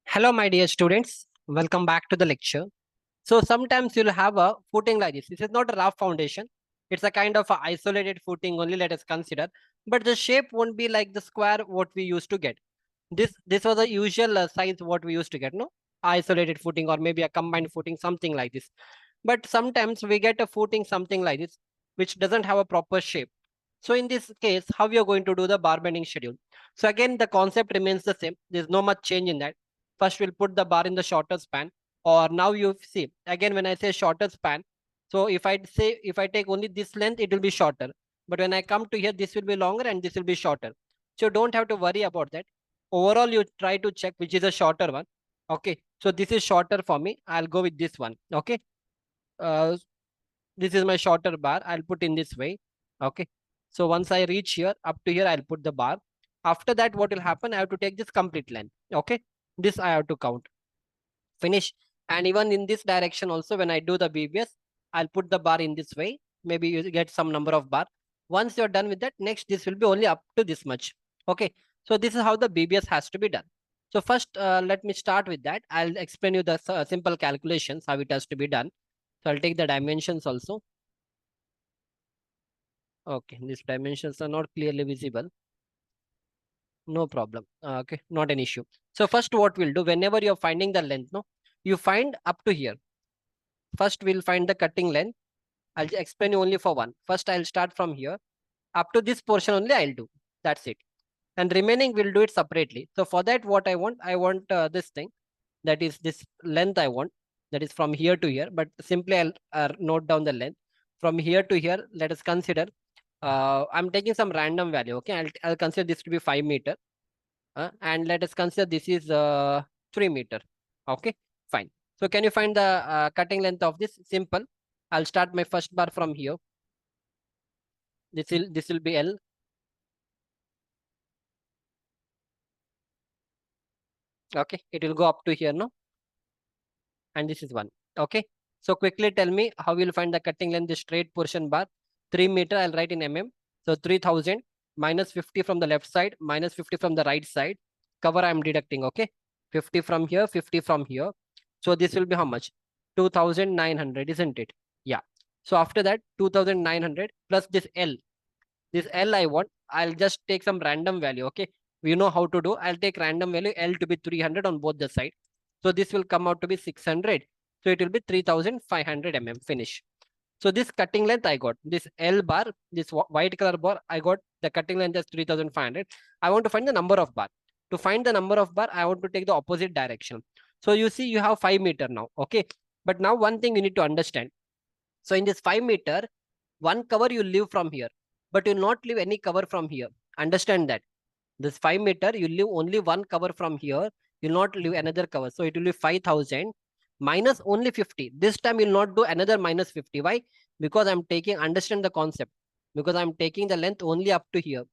Hello, my dear students. Welcome back to the lecture. So sometimes you'll have a footing like this. This is not a rough foundation. It's a kind of a isolated footing only, let us consider. But the shape won't be like the square what we used to get. This was the usual size what we used to get, no? Isolated footing or maybe a combined footing, something like this. But sometimes we get a footing something like this, which doesn't have a proper shape. So in this case, how we are going to do the bar bending schedule? So again, the concept remains the same. There's no much change in that. First, we'll put the bar in the shorter span. Or now you see, again, when I say shorter span, so if I take only this length, it will be shorter. But when I come to here, this will be longer and this will be shorter. So don't have to worry about that. Overall, you try to check which is a shorter one. Okay. So this is shorter for me. I'll go with this one. Okay. Uh, this is my shorter bar. I'll put in this way. Okay. So once I reach here, up to here, I'll put the bar. After that, what will happen? I have to take this complete length. Okay. This I have to count. Finish. And even in this direction also, when I do the BBS, I'll put the bar in this way. Maybe you get some number of bar. Once you're done with that, next this will be only up to this much. Okay. So this is how the BBS has to be done. So first, let me start with that. I'll explain you the simple calculations, how it has to be done. So I'll take the dimensions also. Okay, these dimensions are not clearly visible. No problem. Okay, not an issue. So first what we'll do, whenever you're finding the length, no, you find up to here. First, we'll find the cutting length. I'll explain you only for one. First, I'll start from here. Up to this portion only I'll do. That's it. And remaining, we'll do it separately. So for that, what I want this thing. That is this length I want. That is from here to here. But simply I'll note down the length. From here to here, let us consider. I'm taking some random value. Okay, I'll consider this to be 5 meter. And let us consider this is 3 meter. Okay, fine. So can you find the cutting length of this? Simple. I'll start my first bar from here. This will be L. Okay, it will go up to here, no? And this is 1. Okay. So quickly tell me how you'll find the cutting length, the straight portion bar. 3 meter, I'll write in mm. So 3000 minus 50 from the left side, minus 50 from the right side. Cover I'm deducting, okay? 50 from here, 50 from here. So this will be how much? 2900, isn't it? Yeah. So after that, 2900 plus this L. This L I want, I'll just take some random value, okay? We know how to do. I'll take random value L to be 300 on both the side. So this will come out to be 600. So it will be 3500 mm. Finish. So this cutting length I got. This L bar, this white color bar, I got the cutting length as 3500. I want to find the number of bar. To find the number of bar, I want to take the opposite direction. So you see you have 5 meter now. Okay. But now one thing you need to understand. So in this 5 meter, one cover you leave from here, but you will not leave any cover from here. Understand that. This 5 meter, you leave only one cover from here. You will not leave another cover. So it will be 5000 minus only 50. This time you will not do another minus 50. Why? Because I'm taking, understand the concept. Because I'm taking the length only up to here.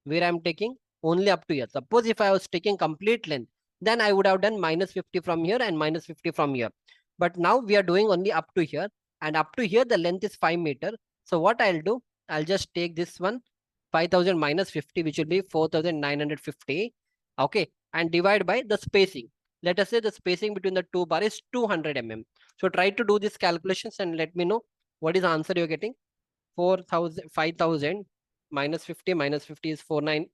Where I'm taking only up to here. Suppose if I was taking complete length, then I would have done minus 50 from here and minus 50 from here. But now we are doing only up to here. And up to here, the length is 5 meter. So what I'll do, I'll just take this one, 5000 minus 50, which will be 4950. Okay. And divide by the spacing. Let us say the spacing between the two bar is 200 mm. So try to do these calculations and let me know what is the answer you're getting. 5000 minus 50 is 49.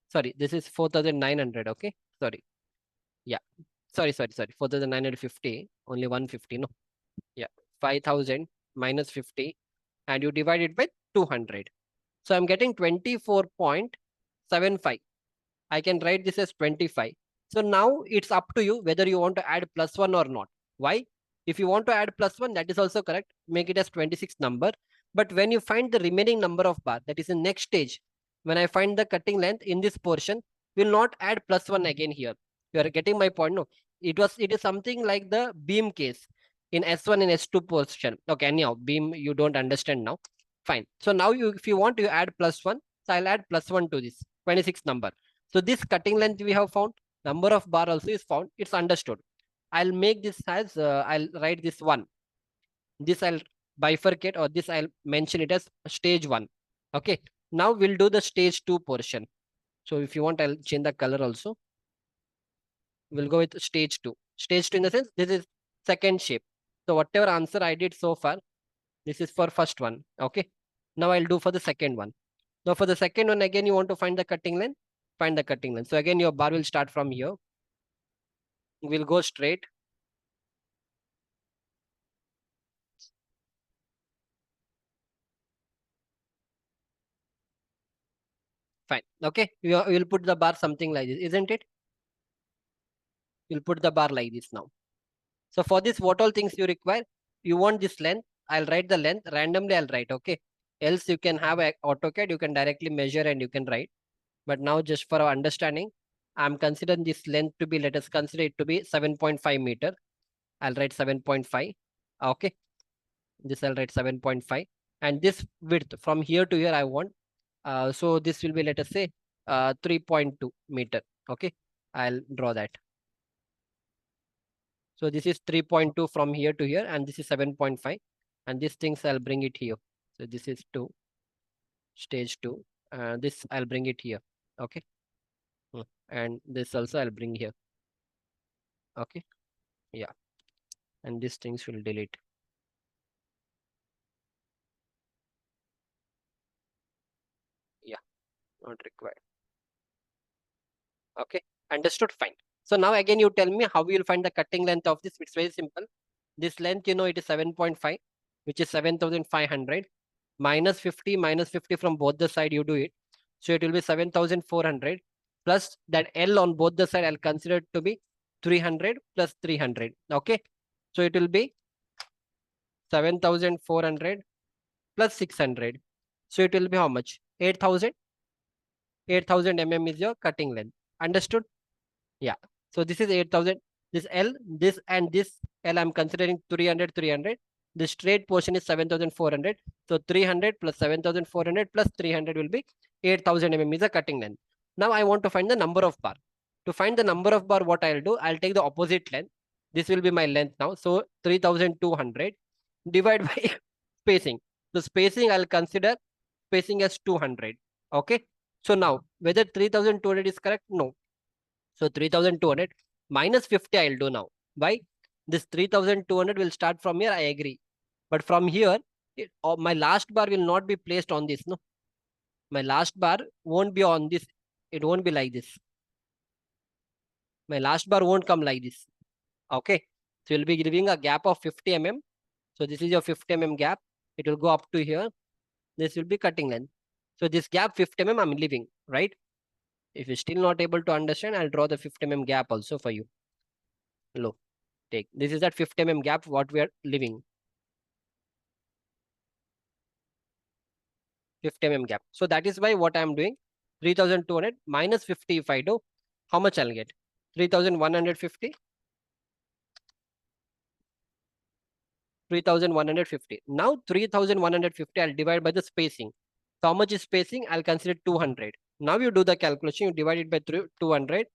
Sorry, this is 4900. Okay. Sorry. Yeah. Sorry. 4950. Only 150. No. Yeah. 5000 minus 50. And you divide it by 200. So I'm getting 24.75. I can write this as 25. So now it's up to you whether you want to add plus 1 or not. Why? If you want to add plus 1, that is also correct. Make it as 26 number. But when you find the remaining number of bar, that is the next stage. When I find the cutting length in this portion, will not add plus 1 again here. You are getting my point? No. It is something like the beam case in S1 and S2 portion. Okay, anyhow, beam you don't understand now. Fine. So now if you want, you add plus 1. So I'll add plus 1 to this 26 number. So this cutting length we have found, number of bar also is found. It's understood. I'll make this as, I'll write this 1. This I'll bifurcate, or this I'll mention it as stage 1. Okay. Now we'll do the stage 2 portion. So if you want, I'll change the color also. We'll go with stage 2. Stage 2 in the sense, this is second shape. So whatever answer I did so far, this is for first one. Okay. Now I'll do for the second one. Now for the second one, again, you want to find the cutting length. Find the cutting length. So again, your bar will start from here. We'll go straight. Fine. Okay. We'll put the bar something like this, isn't it? We'll put the bar like this now. So for this, what all things you require? You want this length. I'll write the length. Randomly, I'll write. Okay. Else you can have a AutoCAD. You can directly measure and you can write. But now just for our understanding, I'm considering this length to be, let us consider it to be 7.5 meter. I'll write 7.5. Okay. This I'll write 7.5. And this width from here to here, I want. So this will be, let us say, 3.2 meter. Okay. I'll draw that. So this is 3.2 from here to here, and this is 7.5. And these things I'll bring it here. So this is 2, stage 2. This I'll bring it here. Okay. And this also I'll bring here. Okay. Yeah. And these things will delete. Yeah. Not required. Okay. Understood? Fine. So now again, you tell me how we will find the cutting length of this. It's very simple. This length, it is 7.5, which is 7,500. Minus 50 from both the side, you do it. So it will be 7,400 plus that L on both the side. I'll consider it to be 300 plus 300. Okay. So it will be 7,400 plus 600. So it will be how much? 8,000. 8,000 mm is your cutting length. Understood? Yeah. So this is 8,000. This L, this and this L, I'm considering 300, 300. The straight portion is 7,400. So 300 plus 7,400 plus 300 will be 8,000 mm is the cutting length. Now I want to find the number of bar. To find the number of bar, what I'll do, I'll take the opposite length. This will be my length now. So 3,200 divide by spacing. The spacing I'll consider spacing as 200. Okay. So now whether 3,200 is correct? No. So 3,200 minus 50 I'll do now. Why? This 3,200 will start from here. I agree. But from here, my last bar will not be placed on this. No, my last bar won't be on this. It won't be like this. My last bar won't come like this. Okay. So you'll be giving a gap of 50 mm. So this is your 50 mm gap. It will go up to here. This will be cutting length. So this gap 50 mm I'm leaving, right? If you're still not able to understand, I'll draw the 50 mm gap also for you. Look, take. This is that 50 mm gap what we are leaving. 50 mm gap. So that is why what I'm doing, 3,200 minus 50 if I do, how much I'll get? 3,150. 3,150. Now 3,150 I'll divide by the spacing. So how much is spacing? I'll consider 200. Now you do the calculation, you divide it by 200.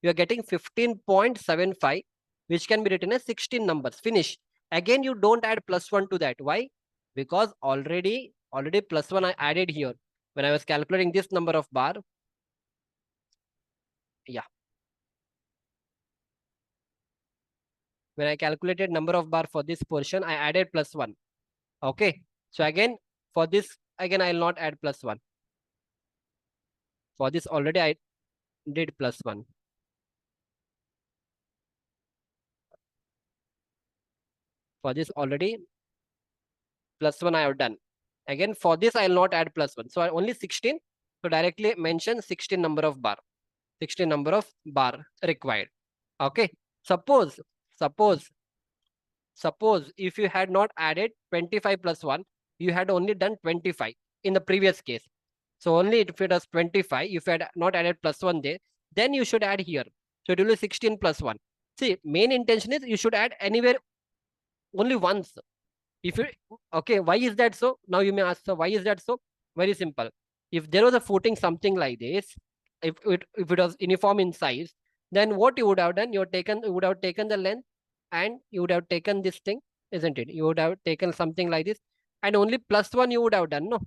You are getting 15.75, which can be written as 16 numbers. Finish. Again, you don't add +1 to that. Why? Because already +1 I added here. When I was calculating this number of bar. Yeah. When I calculated number of bar for this portion, I added +1. Okay. So again, for this, again, I will not add +1. For this already I did +1. For this already +1 I have done. Again, for this I will not add +1. So I only 16. So directly mention 16 number of bar. 16 number of bar required. Okay. Suppose if you had not added 25 plus 1, you had only done 25 in the previous case. So only if it was 25, if you had not added +1 there, then you should add here. So it will be 16 plus 1. See, main intention is you should add anywhere only once. If you, okay, why is that so? Now you may ask, so why is that so? Very simple. If there was a footing something like this, if it was uniform in size, then what you would have done, you would have taken the length and you would have taken this thing, isn't it? You would have taken something like this and only +1 you would have done. No,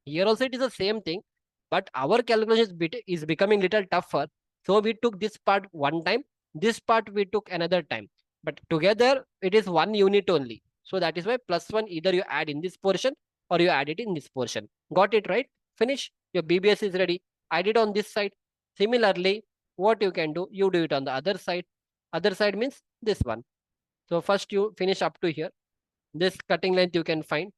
here also it is the same thing, but our calculation is becoming little tougher. So we took this part one time This part we took another time, but together it is 1 unit only. So that is why +1 either you add in this portion or you add it in this portion. Got it, right? Finish. Your BBS is ready. I did on this side. Similarly, what you can do, you do it on the other side. Other side means this one. So first you finish up to here. This cutting length you can find.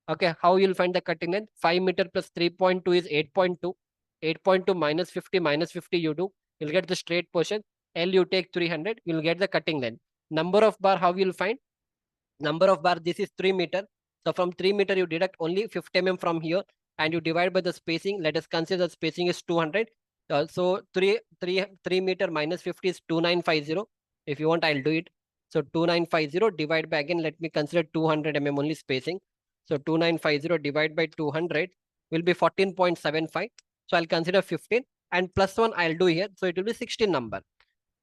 Okay, how you'll find the cutting length? 5 meter plus 3.2 is 8.2. 8.2 minus 50 you do. You'll get the straight portion. L you take 300. You'll get the cutting length. Number of bar, how you'll find? Number of bar, this is 3 meter. So from 3 meter, you deduct only 50 mm from here and you divide by the spacing. Let us consider the spacing is 200. So 3 meter minus 50 is 2950. If you want, I'll do it. So 2950 divide by, again, let me consider 200 mm only spacing. So 2950 divided by 200 will be 14.75. So I'll consider 15 and +1 I'll do here. So it will be 16 number.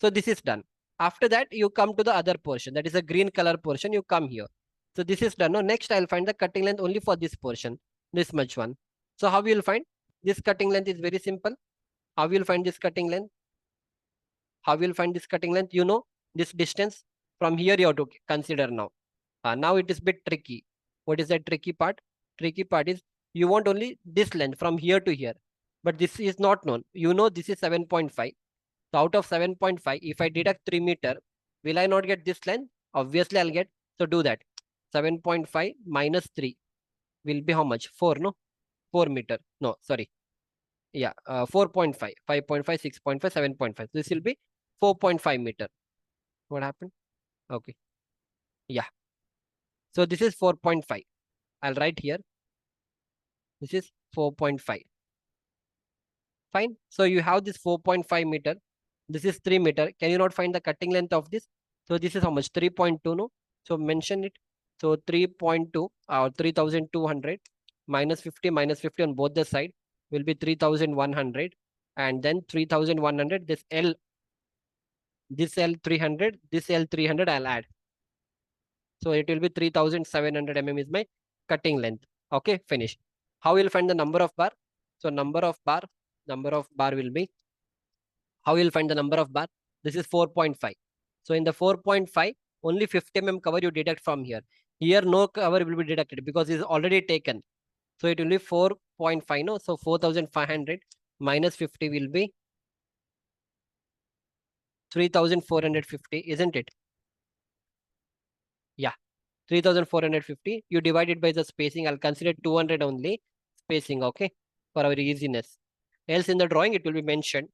So this is done. After that, you come to the other portion. That is a green color portion. You come here. So this is done. Now next, I'll find the cutting length only for this portion. This much one. So how you'll find? This cutting length is very simple. How you'll find this cutting length? How you'll find this cutting length? You know this distance. From here you have to consider now. Now it is bit tricky. What is the tricky part? Tricky part is you want only this length from here to here. But this is not known. You know this is 7.5. So out of 7.5, if I deduct 3 meter, will I not get this length? Obviously, I'll get. So do that. 7.5 minus 3 will be how much? 4, no? 4 meter. No, sorry. Yeah, 4.5, 5.5, 6.5, 7.5. This will be 4.5 meter. What happened? Okay. Yeah. So this is 4.5. I'll write here. This is 4.5. Fine. So you have this 4.5 meter. This is 3 meter. Can you not find the cutting length of this? So this is how much? 3.2, no? So mention it. So 3.2 or 3200 minus 50 on both the side will be 3100. And then 3100, this L 300, this L 300 I'll add. So it will be 3700 mm is my cutting length. Okay, finish. How will you find the number of bar? So number of bar will be, how you'll find the number of bar? This is 4.5. So in the 4.5, only 50 mm cover you deduct from here. Here no cover will be deducted because it is already taken. So it will be 4.5, no? So 4500 minus 50 will be 3450, isn't it? Yeah, 3450. You divide it by the spacing. I'll consider 200 only spacing, okay? For our easiness. Else in the drawing, it will be mentioned.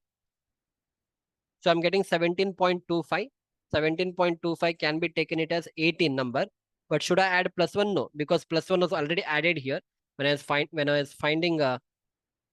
So I'm getting 17.25. 17.25 can be taken it as 18 number. But should I add +1? No, because +1 was already added here. When I was finding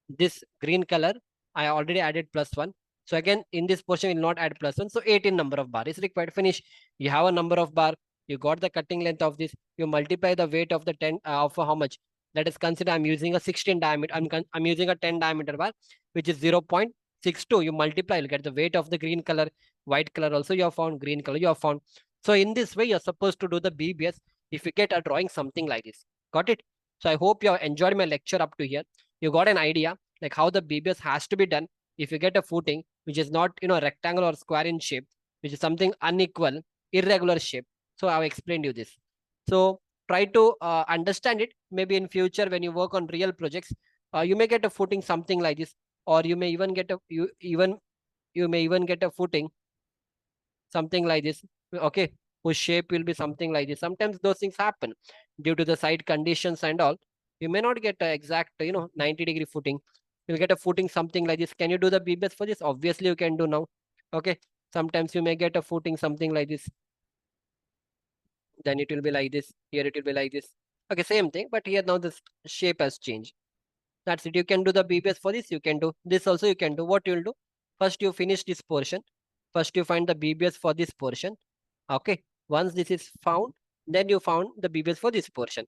this green color, I already added +1. So again, in this portion, we will not add +1. So 18 number of bar is required. Finish. You have a number of bar. You got the cutting length of this. You multiply the weight of the 10 of how much? Let us consider I'm using a 16 diameter. I'm using a 10 diameter bar, which is 0.62. You multiply, you'll get the weight of the green color, white color also you have found, green color you have found. So in this way, you're supposed to do the BBS if you get a drawing something like this. Got it? So I hope you have enjoyed my lecture up to here. You got an idea like how the BBS has to be done if you get a footing which is not rectangle or square in shape, which is something unequal, irregular shape. So I've explained you this. So try to understand it. Maybe in future when you work on real projects, you may get a footing something like this, or you may even get a footing something like this. Okay, whose shape will be something like this. Sometimes those things happen due to the site conditions and all. You may not get an exact 90-degree footing. You'll get a footing something like this. Can you do the BBS for this? Obviously you can do now. Okay, sometimes you may get a footing something like this. Then it will be like this. Here it will be like this. Okay, same thing, but here now the shape has changed. That's it. You can do the BBS for this. You can do this also. You can do what you'll do. First, you finish this portion. First, you find the BBS for this portion. Okay. Once this is found, then you found the BBS for this portion.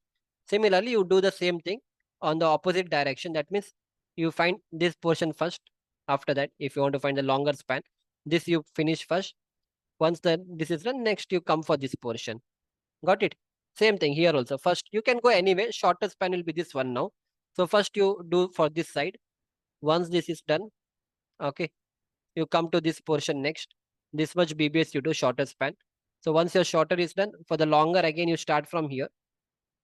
Similarly, you do the same thing on the opposite direction. That means you find this portion first. After that, if you want to find the longer span, this you finish first. Once this is done, next you come for this portion. Got it? Same thing here also. First, you can go anyway. Shorter span will be this one now. So first you do for this side. Once this is done, okay, you come to this portion next. this much BBS you do shorter span. So once your shorter is done, for the longer, again, you start from here.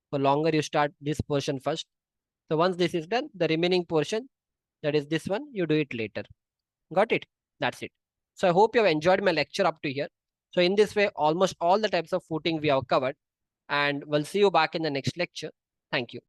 For longer, you start this portion first. So once this is done, the remaining portion, that is this one, you do it later. Got it? That's it. So I hope you have enjoyed my lecture up to here. So in this way, almost all the types of footing we have covered, and we'll see you back in the next lecture. Thank you.